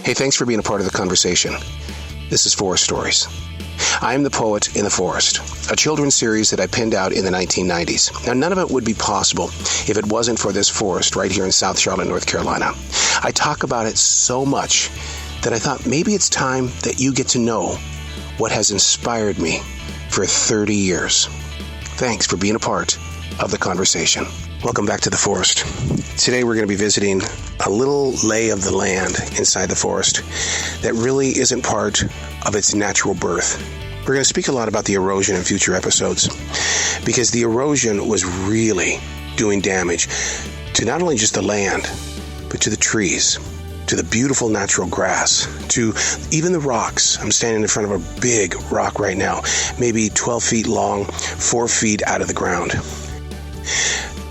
Hey, thanks for being a part of the conversation. This is Forest Stories. I am the Poet in the Forest, a children's series that I penned out in the 1990s. Now, none of it would be possible if it wasn't for this forest right here in South Charlotte, North Carolina. I talk about it so much that I thought maybe it's time that you get to know what has inspired me for 30 years. Thanks for being a part of the conversation. Welcome back to the forest. Today we're going to be visiting a little lay of the land inside the forest that really isn't part of its natural birth. We're going to speak a lot about the erosion in future episodes because the erosion was really doing damage to not only just the land, but to the trees, to the beautiful natural grass, to even the rocks. I'm standing in front of a big rock right now, maybe 12 feet long, 4 feet out of the ground.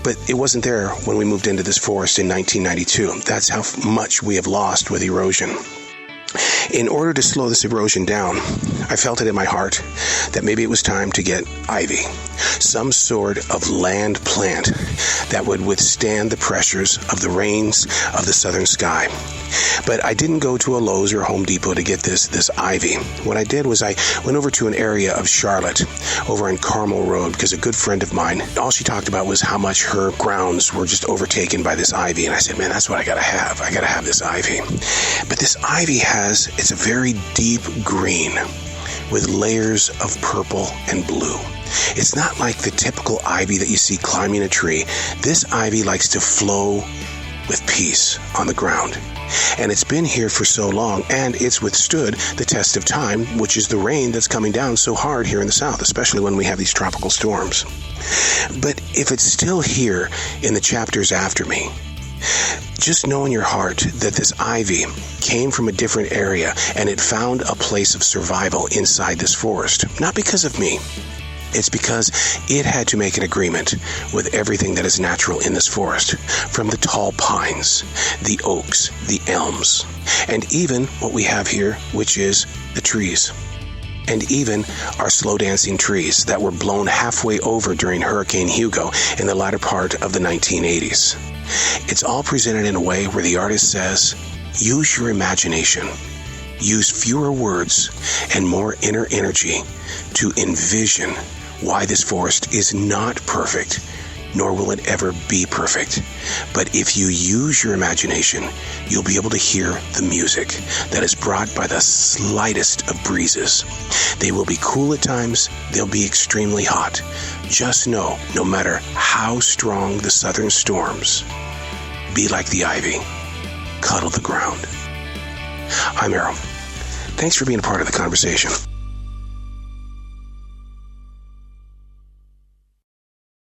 But it wasn't there when we moved into this forest in 1992. That's how much we have lost with erosion. In order to slow this erosion down, I felt it in my heart that maybe it was time to get ivy, some sort of land plant that would withstand the pressures of the rains of the southern sky. But I didn't go to a Lowe's or Home Depot to get this ivy. What I did was I went over to an area of Charlotte over on Carmel Road because a good friend of mine, all she talked about was how much her grounds were just overtaken by this ivy. And I said, man, that's what I gotta have. I gotta have this ivy. But this ivy it's a very deep green with layers of purple and blue. It's not like the typical ivy that you see climbing a tree. This ivy likes to flow with peace on the ground. And it's been here for so long, and it's withstood the test of time, which is the rain that's coming down so hard here in the South, especially when we have these tropical storms. But if it's still here in the chapters after me, just know in your heart that this ivy came from a different area and it found a place of survival inside this forest. Not because of me. It's because it had to make an agreement with everything that is natural in this forest, from the tall pines, the oaks, the elms, and even what we have here, which is the trees. And even our slow dancing trees that were blown halfway over during Hurricane Hugo in the latter part of the 1980s. It's all presented in a way where the artist says, use your imagination, use fewer words and more inner energy to envision why this forest is not perfect, nor will it ever be perfect. But if you use your imagination, you'll be able to hear the music that is brought by the slightest of breezes. They will be cool at times, they'll be extremely hot. Just know, no matter how strong the southern storms, be like the ivy, cuddle the ground. I'm Errol. Thanks for being a part of the conversation.